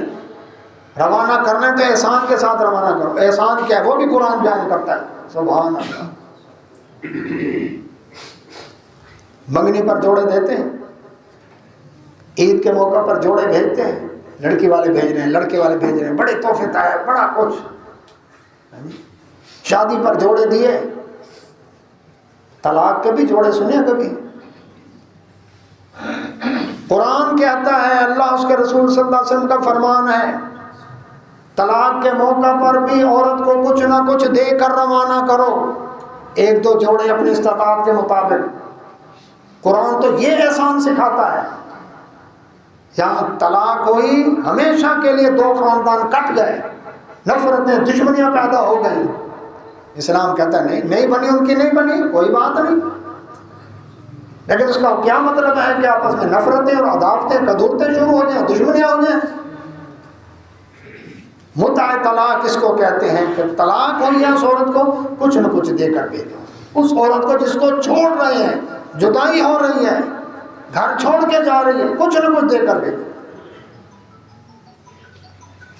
روانہ کرنا ہے تو احسان کے ساتھ روانہ کرو. احسان کیا ہے وہ بھی قرآن بیان کرتا ہے. سبحان اللہ. منگنی پر جوڑے دیتے ہیں، عید کے موقع پر جوڑے بھیجتے ہیں، لڑکی والے بھیج رہے ہیں، لڑکے والے بھیج رہے ہیں، بڑے تحفے تحائف، بڑا کچھ. شادی پر جوڑے دیے. طلاق کے بھی جوڑے سنے کبھی؟ قرآن کہتا ہے، اللہ اس کے رسول صلی اللہ علیہ وسلم کا فرمان ہے، طلاق کے موقع پر بھی عورت کو کچھ نہ کچھ دے کر روانہ کرو. 1-2 جوڑے اپنی استطاعت کے مطابق. قرآن تو یہ احسان سکھاتا ہے. یہاں طلاق ہوئی، ہمیشہ کے لیے 2 خاندان کٹ گئے، نفرتیں، دشمنیاں پیدا ہو گئی. اسلام کہتا ہے نہیں، نہیں بنی ان کی نہیں بنی، کوئی بات نہیں. لیکن اس کا کیا مطلب ہے کہ آپس میں نفرتیں اور عداوتیں، کدورتیں شروع ہو جائیں، دشمنیاں ہو جائیں. متع طلاق اس کو کہتے ہیں کہ طلاق ہو گیا اس عورت کو کچھ نہ کچھ دے کر بھیجو. اس عورت کو جس کو چھوڑ رہے ہیں، جدائی ہو رہی ہے، گھر چھوڑ کے جا رہی ہے، کچھ نہ کچھ دے کر بھیجو.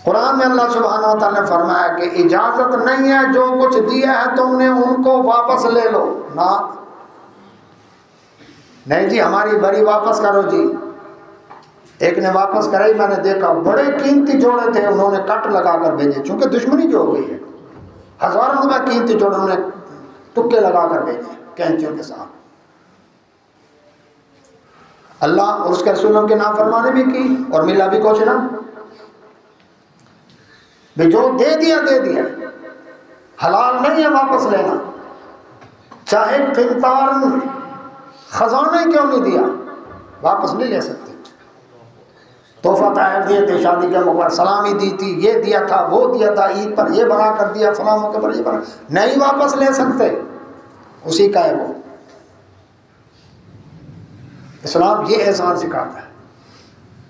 قرآن میں اللہ سبحانہ و تعالیٰ نے فرمایا کہ اجازت نہیں ہے جو کچھ دیا ہے تم نے ان کو واپس لے لو. نہ، نہیں جی ہماری بری واپس کرو جی. ایک نے واپس کرائی، میں نے دیکھا بڑے قیمتی جوڑے تھے، انہوں نے کٹ لگا کر بھیجے، چونکہ دشمنی جو ہو گئی ہے. ہزاروں روپے قیمتی جوڑے انہوں نے ٹکے لگا کر بھیجے کینچیوں کے ساتھ. اللہ اور اس کے رسولوں کے نافرمانی بھی کی اور ملا بھی کچھ نہ. جو دے دیا دے دیا، حلال نہیں ہے واپس لینا. چاہے قنطار خزانہ کیوں نہیں دیا، واپس نہیں لے سکتے. تحفہ تحائف دیے تھے، شادی کے موقع پر سلامی دی تھی، یہ دیا تھا، وہ دیا تھا، عید پر یہ بنا کر دیا، فلاں موقع پر یہ بنا، نہیں واپس لے سکتے، اسی کا ہے وہ. اسلام یہ احسان سکھاتا ہے.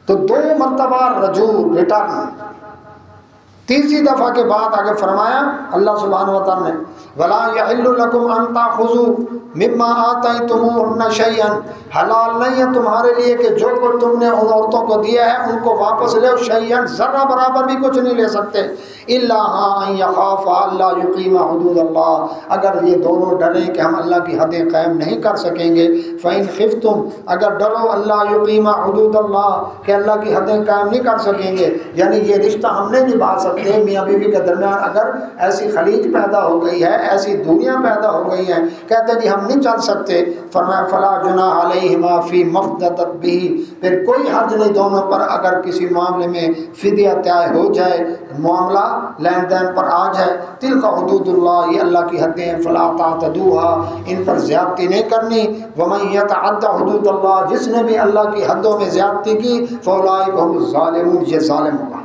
تو 2 مرتبہ رجوع، ریٹرن. تیسری دفعہ کے بعد آگے فرمایا اللہ سبحانہ و تعالیٰ نے وَلَا يَحِلُّ لَكُمْ أَن تَأْخُذُوا مِمَّا آتَيْتُمُوهُنَّ شَيْئًا، حلال نہیں ہے تمہارے لیے کہ جو کچھ تم نے ان عورتوں کو دیا ہے ان کو واپس لے. شَيْئًا، ذرہ برابر بھی کچھ نہیں لے سکتے. إِلَّا أَن يَخَافَ أَلَّا يُقِيمَ حُدُودَ اللَّهِ، اگر یہ دونوں ڈریں کہ ہم اللہ کی حدیں قائم نہیں کر سکیں گے. فَإِنْ خِفْتُمْ، اگر ڈرو اللہ يُقِيمَ حُدُودَ اللَّهِ کہ اللہ کی حدیں قائم نہیں کر سکیں گے، یعنی یہ رشتہ ہم نہیں نبھا سکتے میاں بیوی کے درمیان اگر ایسی خلیج پیدا ہو گئی ہے، ایسی دوریاں پیدا ہو گئی ہیں، کہتے جی ہم نہیں چل سکتے، فرمایا فلا جناح علیہما فی مفتدت بہ، پھر کوئی حرج نہیں دونوں پر اگر کسی معاملے میں فدیہ طے ہو جائے، معاملہ لین دین پر آ جائے۔ تلک حدود اللہ، یہ اللہ کی حدیں ہیں، فلا تعتدوها، ان پر زیادتی نہیں کرنی۔ ومن یتعد حدود اللہ، جس نے بھی اللہ کی حدوں میں زیادتی کی، فاولئک هم الظالمون، یہ ظالم ہوگا۔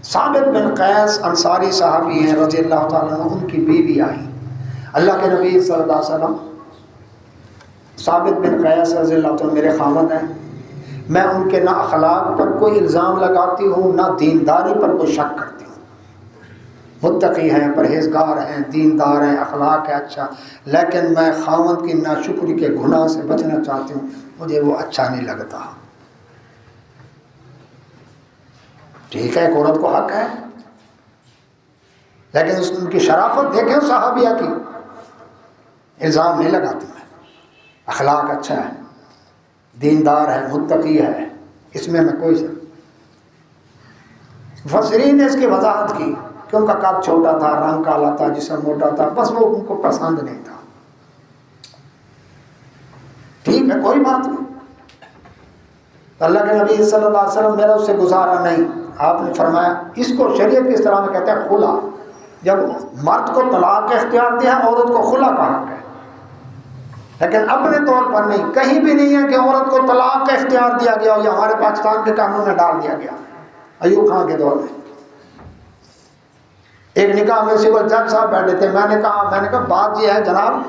ثابت بن قیس انصاری صحابی ہیں رضی اللہ تعالیٰ عنہ، ان کی بیوی آئی اللہ کے نبی صلی اللہ علیہ وسلم، ثابت بن قیس رضی اللہ تعالیٰ میرے خامد ہیں، میں ان کے نہ اخلاق پر کوئی الزام لگاتی ہوں نہ دینداری پر کوئی شک کرتی ہوں، متقی ہیں، پرہیزگار ہیں، دیندار ہیں، اخلاق ہے اچھا، لیکن میں خامد کی ناشکری کے گناہ سے بچنا چاہتی ہوں، مجھے وہ اچھا نہیں لگتا۔ ٹھیک ہے، ایک عورت کو حق ہے، لیکن ان کی شرافت دیکھیں صحابیہ کی، الزام نہیں لگاتی میں، اخلاق اچھا ہے، دیندار ہے، متقی ہے، اس میں کوئی سے۔ مفسرین نے اس کی وضاحت کی کہ ان کا قد چھوٹا تھا، رنگ کالا تھا، جسم موٹا تھا، بس وہ ان کو پسند نہیں تھا۔ ٹھیک ہے، کوئی بات نہیں۔ اللہ کے نبی صلی اللہ علیہ وسلم میرا اس سے گزارا نہیں، آپ نے فرمایا اس کو شریعت کی اصطلاح میں کہتے ہیں خلا، جب مرد کو طلاق کا اختیار دیا، عورت کو خلا کا حق ہے، لیکن اپنے طور پر نہیں، کہیں بھی نہیں ہے کہ عورت کو طلاق کا اختیار دیا گیا اور یہ ہمارے پاکستان کے قانون میں ڈال دیا گیا ایوب خان کے دور میں۔ ایک نکاح میں سول جج صاحب بیٹھے تھے، میں نے کہا بات یہ ہے جناب،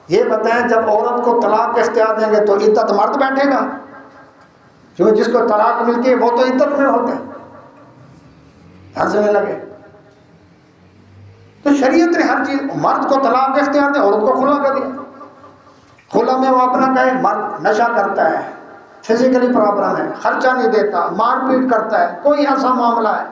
یہ بتائیں جب عورت کو طلاق کا اختیار دیں گے تو عدت مرد بیٹھے گا؟ جو جس کو طلاق ملتی ہے وہ تو عدت میں ہوتے ہیں، ہنسنے لگے۔ تو شریعت نے ہر چیز، مرد کو طلاق کا اختیار دیا، عورت کو خلا کر دیا۔ خلا میں وہ اپنا کہے، مرد نشہ کرتا ہے، فزیکلی پرابلم ہے، خرچہ نہیں دیتا، مار پیٹ کرتا ہے، کوئی ایسا معاملہ ہے،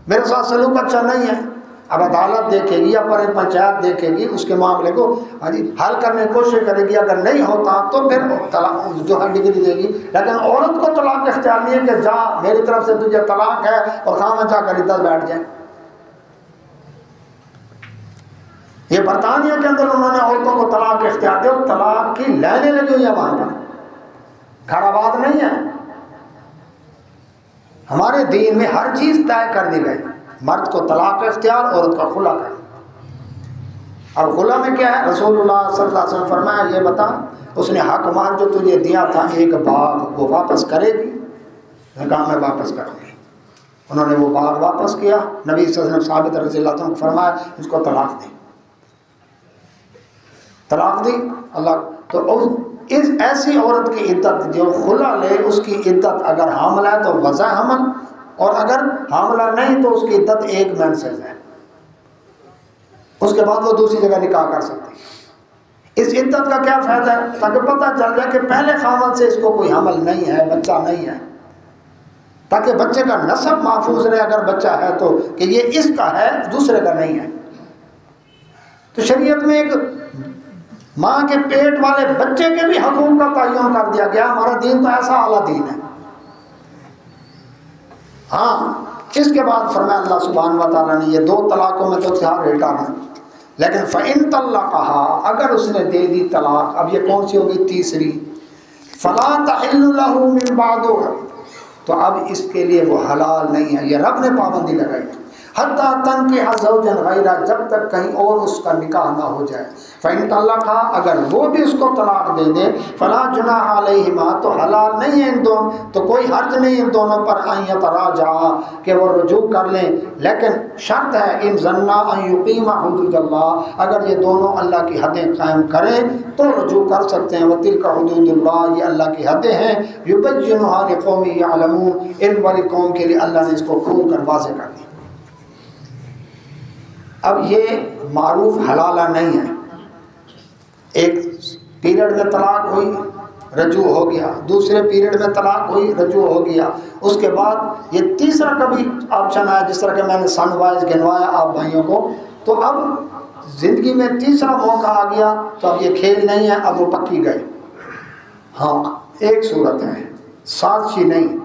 میرے ساتھ سلوک اچھا نہیں ہے، اب عدالت دیکھے گی یا پر پنچایت دیکھے گی، اس کے معاملے کو حل کرنے کی کوشش کرے گی، اگر نہیں ہوتا تو پھر طلاق جو ہے ڈگری دے گی۔ لیکن عورت کو طلاق کا اختیار نہیں ہے کہ جا میری طرف سے تجھے طلاق ہے اور خامد جا کر عدت بیٹھ جائے۔ یہ برطانیہ کے اندر انہوں نے عورتوں کو طلاق کا اختیار دیا، اور طلاق کی لائنیں لگی ہوئی ہیں وہاں پر، گھر آباد نہیں ہے۔ ہمارے دین میں ہر چیز طے کر دی گئی، مرد کو طلاق کا اختیار، عورت کا خلا کا۔ اور خلا میں کیا ہے؟ رسول اللہ صلی اللہ علیہ وسلم فرمایا یہ بتا، اس نے حق مال جو تجھے دیا تھا ایک باغ، وہ واپس کرے گی؟ میں کہا میں واپس کروں گی۔ انہوں نے وہ باغ واپس کیا، نبی صلی اللہ علیہ وسلم ثابت رضی اللہ عنہ کو فرمایا اس کو طلاق دے، طلاق دی اللہ۔ تو اس ایسی عورت کی عدت جو خلا لے، اس کی عدت اگر حاملہ ہے تو وضع حمل، اور اگر حاملہ نہیں تو اس کی عدت 1 مینسز ہے، اس کے بعد وہ دوسری جگہ نکاح کر سکتی ہے۔ اس عدت کا کیا فائدہ ہے؟ تاکہ پتہ چل جائے کہ پہلے خامن سے اس کو کوئی حمل نہیں ہے، بچہ نہیں ہے، تاکہ بچے کا نسب محفوظ رہے، اگر بچہ ہے تو کہ یہ اس کا ہے، دوسرے کا نہیں ہے۔ تو شریعت میں ایک ماں کے پیٹ والے بچے کے بھی حقوق کا تعین کر دیا گیا۔ ہمارا دین تو ایسا اعلیٰ دین ہے۔ ہاں، اس کے بعد فرمایا اللہ سبحانہ و تعالیٰ نے یہ 2 طلاقوں میں تو تھا ریٹرن، لیکن فَإِن طَلَّقَهَا، اگر اس نے دے دی طلاق، اب یہ کون سی ہوگی؟ تیسری، فَلَا تَحِلُّ لَهُ مِن بَعْدُ، تو اب اس کے لیے وہ حلال نہیں ہے، یہ رب نے پابندی لگائی، حتیٰ تنکح زوجا غیرہ، جب تک کہیں اور اس کا نکاح نہ ہو جائے۔ فَإِن طَلَّقَهَا، اگر وہ بھی اس کو طلاق دے دے، فَلَا جُنَاحَ عَلَيْهِمَا، تو حلال نہیں ہے ان دونوں، تو کوئی حرج نہیں ان دونوں پر، أَن يَتَرَاجَعَا، کہ وہ رجوع کر لیں، لیکن شرط ہے إِن ظَنَّا أَن يُقِيمَ حُدُودَ اللَّهِ، اگر یہ دونوں اللہ کی حدیں قائم کریں تو رجوع کر سکتے ہیں۔ وَتِلْكَ حُدُودُ اللَّهِ، یہ اللہ کی حدیں ہیں، يُبَيِّنُهَا لِقَوْمٍ يَعْلَمُونَ، علم والی قوم کے لیے اللہ نے اس کو کھول کر واضح کر دیا۔ اب یہ معروف حلالہ نہیں ہے، ایک پیریڈ میں طلاق ہوئی، رجوع ہو گیا، دوسرے پیریڈ میں طلاق ہوئی، رجوع ہو گیا، اس کے بعد یہ تیسرا کبھی آپشن آیا، جس طرح کہ میں نے سن وائز گنوایا آپ بھائیوں کو، تو اب زندگی میں تیسرا موقع آ گیا، تو اب یہ کھیل نہیں ہے، اب وہ پکی گئے۔ ہاں، ایک صورت ہے، سازشی نہیں،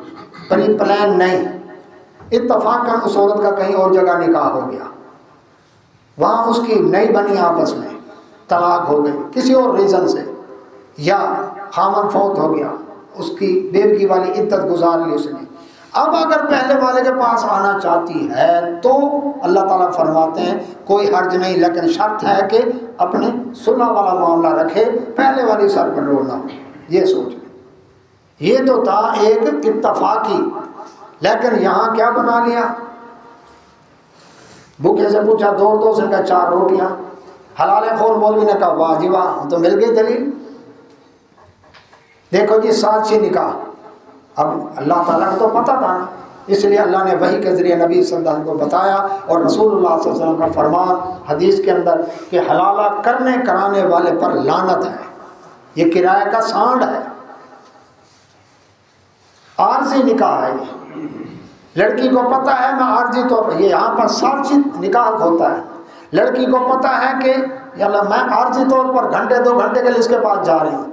پری پلان نہیں، اتفاقاً اس عورت کا کہیں اور جگہ نکاح ہو گیا، وہاں اس کی نئی بنی آپس میں طلاق ہو گئی کسی اور ریزن سے، یا خامن فوت ہو گیا، اس کی بیوگی والی عدت گزار لی اس نے، اب اگر پہلے والے کے پاس آنا چاہتی ہے تو اللہ تعالیٰ فرماتے ہیں کوئی حرج نہیں، لیکن شرط ہے کہ اپنے صلح والا معاملہ رکھے، پہلے والی سر پر ڈول نہ ہو۔ یہ سوچ لیں، یہ تو تھا ایک اتفاقی، لیکن یہاں کیا بنا لیا؟ بھوکے سے پوچھا دو سے کہا 4 روٹیاں، حلال خور مولوی نے کہا واہ جی واہ، تو مل گئی دلیل۔ دیکھو جی سازشی نکاح، اب اللہ تعالیٰ کو تو پتہ تھا نا، اس لیے اللہ نے وحی کے ذریعے نبی صلی اللہ علیہ وسلم کو بتایا، اور رسول اللہ صلی اللہ علیہ وسلم کا فرمان حدیث کے اندر کہ حلالہ کرنے کرانے والے پر لعنت ہے، یہ کرایہ کا سانڈ ہے، عارضی نکاح ہے۔ یہ لڑکی کو پتہ ہے میں عارضی طور پر، یہ یہاں پر سازشی نکاح ہوتا ہے، لڑکی کو پتہ ہے کہ یا اللہ میں عارضی طور پر گھنٹے 2 گھنٹے کے لیے اس کے پاس جا رہی ہوں،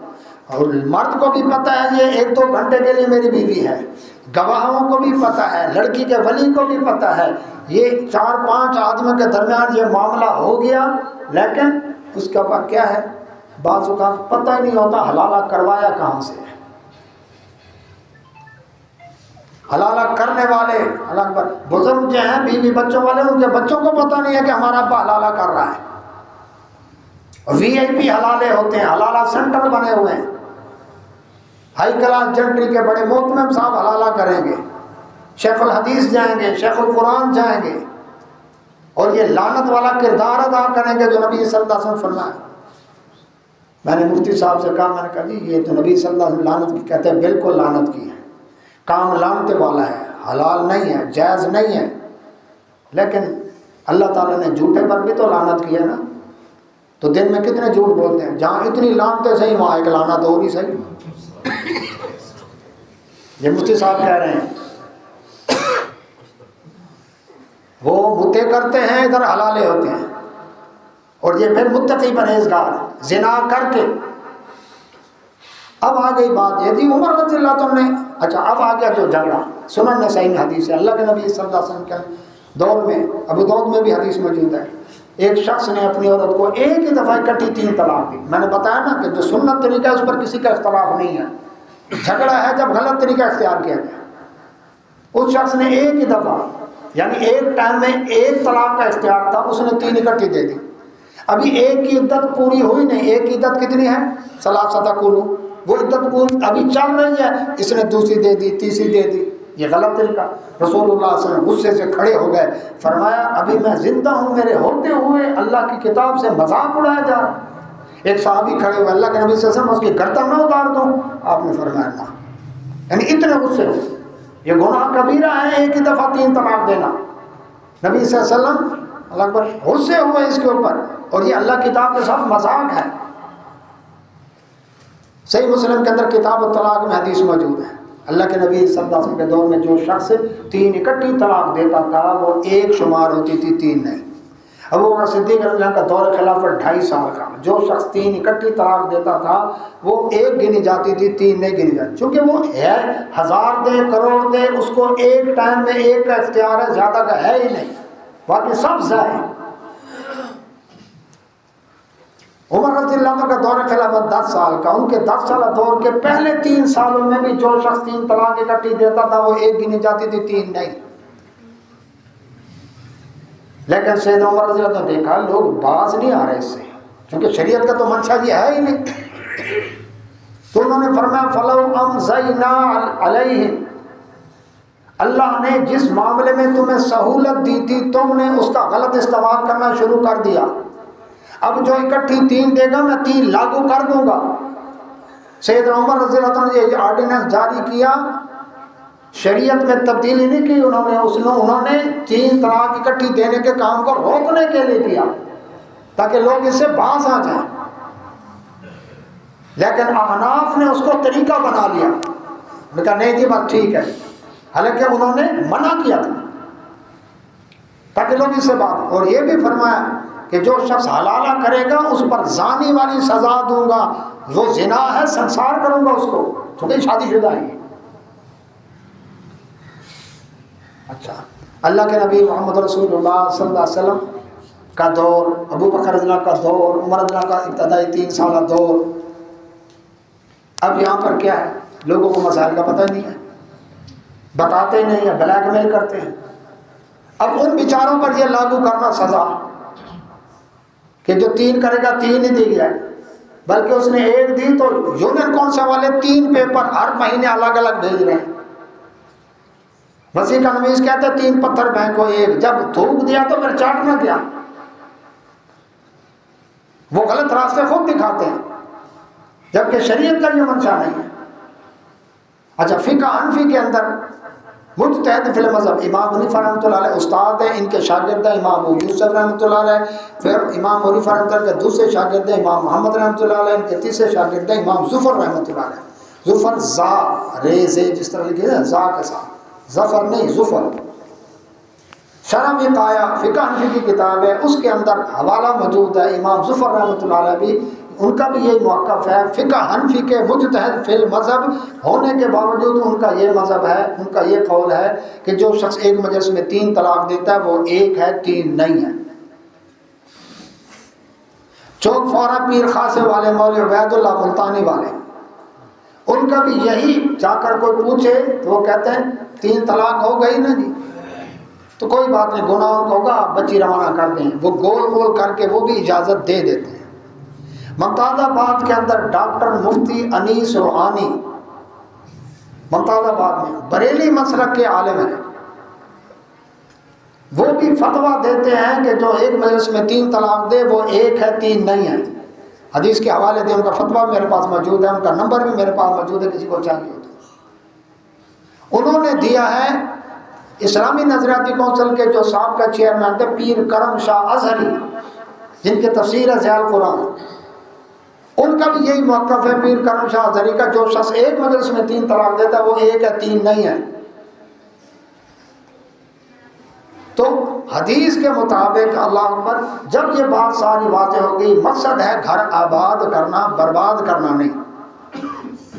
اور مرد کو بھی پتہ ہے یہ 1-2 گھنٹے کے لیے میری بیوی ہے، گواہوں کو بھی پتہ ہے، لڑکی کے ولی کو بھی پتہ ہے، یہ 4-5 آدمیوں کے درمیان یہ معاملہ ہو گیا، لیکن اس کے بعد کیا ہے، بعض اوقات پتہ ہی نہیں ہوتا حلالہ کروایا کہاں سے ہے۔ حلالہ کرنے والے اللہ اکبر بزرگ جو ہیں بیوی بچوں والے، ان کے بچوں کو پتہ نہیں ہے کہ ہمارا ابا حلالہ کر رہا ہے، وی آئی پی حلالے ہوتے ہیں، حلالہ سینٹر بنے ہوئے ہیں، ہائی کلاس جنٹری کے بڑے محترم صاحب حلالہ کریں گے، شیخ الحدیث جائیں گے، شیخ القرآن جائیں گے، اور یہ لعنت والا کردار ادا کریں گے جو نبی صلی اللہ علیہ وسلم فرمایا۔ میں نے مفتی صاحب سے کہا، میں نے کہا جی یہ تو نبی صلی اللہ علیہ وسلم لعنت کی کہتے ہیں، بالکل لعنت کی ہے، کام لعنت والا ہے، حلال نہیں ہے، جائز نہیں ہے، لیکن اللہ تعالیٰ نے جھوٹے پر بھی تو لعنت کی ہے نا، تو دن میں کتنے جھوٹ بولتے ہیں، جہاں اتنی لعنتیں صحیح وہاں ایک لعنت اور ہی صحیح۔ یہ مفتی صاحب کہہ رہے ہیں وہ متے کرتے ہیں ادھر حلالے ہوتے ہیں، اور یہ پھر متقی پرہیزگار زنا کر کے۔ اب آ گئی بات یہ تھی عمر رضی اللہ عنہ نے، اچھا اب آ گیا جو جھگڑا، سنن نسائی میں حدیث ہے، اللہ کے نبی صلی اللہ علیہ وسلم کے دور میں ابو داؤد میں بھی حدیث موجود ہے، ایک شخص نے اپنی عورت کو ایک ہی دفعہ اکٹھی 3 طلاق دی۔ میں نے بتایا نا کہ جو سنت طریقہ ہے اس پر کسی کا اختلاف نہیں ہے، جھگڑا ہے جب غلط طریقہ اختیار کیا گیا۔ اس شخص نے ایک ہی دفعہ یعنی ایک ٹائم میں 1 طلاق کا اختیار تھا، اس نے 3 اکٹھی دے دی، ابھی ایک کی عدت پوری ہوئی نہیں، ایک کی عدت کتنی ہے؟ ثلاثۃ قروء، وہ عدت پوری ابھی چل رہی ہے، اس نے دوسری دے دی، تیسری دے دی، یہ غلط طریقہ۔ رسول اللہ صلی اللہ علیہ وسلم غصے سے کھڑے ہو گئے، فرمایا ابھی میں زندہ ہوں، میرے ہوتے ہوئے اللہ کی کتاب سے مذاق اڑایا جا رہا ہے۔ ایک صحابی کھڑے ہوئے، اللہ کے نبی صلی اللہ علیہ وسلم اس کی گردن نہ اتار دوں؟ آپ نے فرمایا نہ، یعنی اتنے غصے ہو، یہ گناہ کبیرہ ہے ایک ہی دفعہ 3 طلاق دینا۔ نبی صلی اللہ علیہ وسلم اللہ اکبر غصے ہوئے اس کے اوپر، اور یہ اللہ کتاب کے ساتھ مذاق ہے۔ صحیح مسلم کے اندر کتاب الطلاق میں حدیث موجود ہے، اللہ کے نبی صلی اللہ علیہ وسلم کے دور میں جو شخص 3 اکٹھی طلاق دیتا تھا وہ 1 شمار ہوتی تھی، 3 نہیں۔ ابو بکر صدیق رضی اللہ عنہ کا دور خلافت 2.5 سال کا، جو شخص 3 اکٹھی طلاق دیتا تھا وہ 1 گنی جاتی تھی، 3 نہیں گنی جاتی، چونکہ وہ ہے 1000 دے کروڑ دے، اس کو ایک ٹائم میں 1 کا اختیار ہے، زیادہ کا ہے ہی نہیں، باقی سب ضائع۔ عمر رضی اللہ عنہ کا دور خلافت 10 سال کا، ان کے 10 سالہ دور کے پہلے 3 سالوں میں بھی جو شخص 3 طلاق اکٹھی دیتا تھا وہ 1 گنی جاتی تھی، 3 نہیں۔ لیکن سیدنا عمر رضی اللہ عنہ نے دیکھا لوگ باز نہیں آ رہے اس سے، کیونکہ شریعت کا تو منشا یہ ہے ہی نہیں، تو انہوں نے فرمایا فَلَوْ أَمْزَيْنَا عَلَيْهِمْ، اللہ نے جس معاملے میں تمہیں سہولت دی تھی تم نے اس کا غلط استعمال کرنا شروع کر دیا، اب جو اکٹھی 3 دے گا میں 3 لاگو کر دوں گا۔ سیدنا عمر رضی اللہ عنہ نے یہ آرڈیننس جاری کیا، شریعت میں تبدیلی نہیں کی انہوں نے 3 طلاق اکٹھی دینے کے کام کو روکنے کے لیے کیا تاکہ لوگ اس سے باز آ جائیں، لیکن احناف نے اس کو طریقہ بنا لیا، انہوں نے کہا نہیں جی بات ٹھیک ہے، حالانکہ انہوں نے منع کیا تھا تاکہ لوگ اس سے باز۔ اور یہ بھی فرمایا کہ جو شخص حلالہ کرے گا اس پر زانی والی سزا دوں گا، وہ زنا ہے سنسار کروں گا اس کو، چونکہ شادی شدہ ہے۔ اچھا، اللہ کے نبی محمد رسول اللہ صلی اللہ علیہ وسلم کا دور، ابو بکر رضی اللہ کا دور، عمر رضی اللہ کا ابتدائی 3 سالہ دور، اب یہاں پر کیا ہے؟ لوگوں کو مسائل کا پتہ نہیں ہے، بتاتے نہیں ہیں، بلیک میل کرتے ہیں۔ اب ان بیچاروں پر یہ لاگو کرنا سزا کہ جو 3 کرے گا 3 ہی دی جائے، بلکہ اس نے 1 دی تو یونین کونسل والے 3 پیپر ہر مہینے الگ الگ بھیج رہے ہیں۔ وسیع کا نویس کہتے ہیں 3 پتھر پھینکو 1، جب تھوک دیا تو پھر چاٹنا کیا؟ وہ غلط راستے خود دکھاتے ہیں، جبکہ شریعت کا یہ منشا نہیں ہے۔ اچھا، فقہ حنفی کے اندر مجتہد فی المذہب امام حنیفہ رحمۃ اللہ علیہ استاد ہیں، ان کے شاگرد ہیں امام ابو یوسف رحمۃ اللہ علیہ، پھر امام حنیفہ رحمۃ اللہ کے دوسرے شاگرد ہیں امام محمد رحمۃ اللہ علیہ، ان کے تیسرے شاگرد ہیں امام ظفر رحمۃ اللہ علیہ۔ ظفر زا ریزے جس طرح لکھے ہیں زا کے ساتھ، ظفر نہیں ظفر۔ شرح وقایہ فقہ حنفی کی کتاب ہے، اس کے اندر حوالہ موجود ہے، امام ظفر رحمۃ اللہ علیہ بھی ان کا بھی یہی موقف ہے۔ فقہ حنفی کے مجتہد فی المذہب ہونے کے باوجود ان کا یہ مذہب ہے، ان کا یہ قول ہے کہ جو شخص ایک مجلس میں 3 طلاق دیتا ہے وہ 1 ہے، 3 نہیں ہے۔ چوک فورا پیر خاصے والے مولوی عبید اللہ ملتانی والے، ان کا بھی یہی، جا کر کوئی پوچھے تو وہ کہتے ہیں 3 طلاق ہو گئی نا جی، تو کوئی بات نہیں، گناہ ان کو ہوگا، آپ بچی روانہ کر دیں۔ وہ گول گول کر کے وہ بھی اجازت دے دیتے ہیں۔ ممتاز آباد کے اندر ڈاکٹر مفتی انیس روحانی ممتاز آباد میں بریلی مسلک کے عالم ہیں، وہ بھی فتویٰ دیتے ہیں کہ جو ایک مجلس میں 3 طلاق دے وہ 1 ہے، 3 نہیں ہے۔ حدیث کے حوالے دیں، ان کا فتویٰ میرے پاس موجود ہے، ان کا نمبر بھی میرے پاس موجود ہے، کسی کو چاہیے تو۔ انہوں نے دیا ہے اسلامی نظریاتی کونسل کے جو سابقہ چیئرمین تھے پیر کرم شاہ ازہری، جن کی تفسیر ہے ضیاء القرآن، ان کا بھی یہی موقف ہے پیر کرم شاہ ازہری کا، جو شخص ایک مجلس میں 3 طلاق دیتا ہے وہ 1 ہے، 3 نہیں ہے۔ تو حدیث کے مطابق اللہ اکبر، جب یہ بات ساری واضح ہو گئی، مقصد ہے گھر آباد کرنا، برباد کرنا نہیں،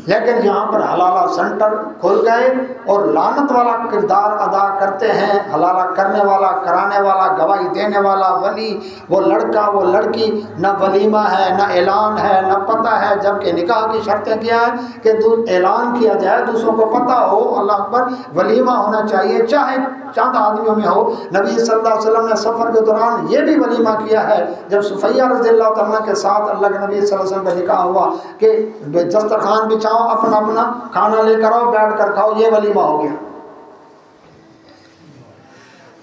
لیکن یہاں پر حلالہ سینٹر کھل گئے اور لعنت والا کردار ادا کرتے ہیں، حلالہ کرنے والا، کرانے والا، گواہی دینے والا، ولی، وہ لڑکا وہ لڑکی، نہ ولیمہ ہے نہ اعلان ہے نہ پتہ ہے، جبکہ نکاح کی شرطیں کیا ہے کہ اعلان کیا جائے، دوسروں کو پتہ ہو، اللہ اکبر، ولیمہ ہونا چاہیے، چاہے چند آدمیوں میں ہو۔ نبی صلی اللہ علیہ وسلم نے سفر کے دوران یہ بھی ولیمہ کیا ہے، جب صفیہ رضی اللہ تعالیٰ کے ساتھ اللہ کے نبی صلی اللہ علیہ وسلم کا نکاح ہوا کہ دسترخوان بچھاؤ، اپنا اپنا کھانا لے کر آؤ، بیٹھ کر کھاؤ، یہ ولیمہ ہو گیا۔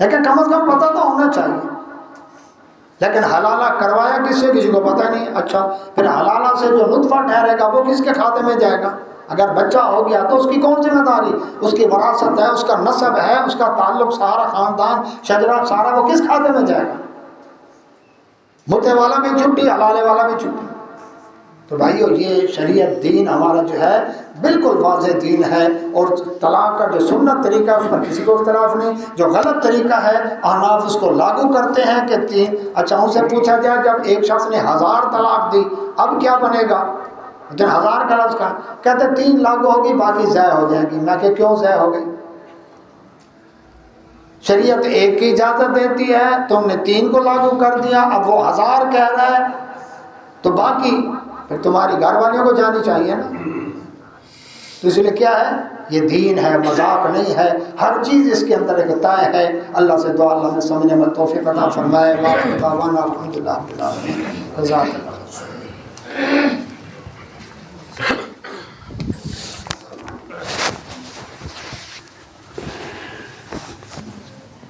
لیکن کم از کم پتہ تو ہونا چاہیے، لیکن حلالہ کروایا کس سے، کسی کو پتہ نہیں۔ اچھا، پھر حلالہ سے جو نطفہ ٹھہرے گا وہ کس کے کھاتے میں جائے گا؟ اگر بچہ ہو گیا تو اس کی کون ذمہ داری؟ اس کی وراثت ہے، اس کا نسب ہے، اس کا تعلق، سارا خاندان شجرہ سارا، وہ کس کھاتے میں جائے گا؟ متے والا بھی چھٹی، حلالے والا بھی چھٹی۔ تو بھائیو، یہ شریعت دین ہمارا جو ہے بالکل واضح دین ہے، اور طلاق کا جو سنت طریقہ اس پر کسی کو اختلاف نہیں۔ جو غلط طریقہ ہے احناف اس کو لاگو کرتے ہیں کہ 3۔ اچھا، ان سے پوچھا جائے جب ایک شخص نے 1000 طلاق دی اب کیا بنے گا؟ لیکن 1000 کا لفظ کا کہتے 3 لاگو ہوگی، باقی ضائع ہو جائے گی۔ میں کہ کیوں ضائع ہو گئی؟ شریعت 1 کی اجازت دیتی ہے، تم نے 3 کو لاگو کر دیا، اب وہ 1000 کہہ رہا ہے، تو باقی پھر تمہاری گھر والیوں کو جانی چاہیے نا۔ تو اس لیے کیا ہے، یہ دین ہے، مذاق نہیں ہے، ہر چیز اس کے اندر ایک طے ہے۔ اللہ سے دعا اللہ نے سمجھنے میں توفیق عطا فرمائے۔ الحمدللہ رب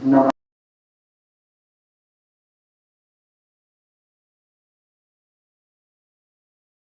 العالمین۔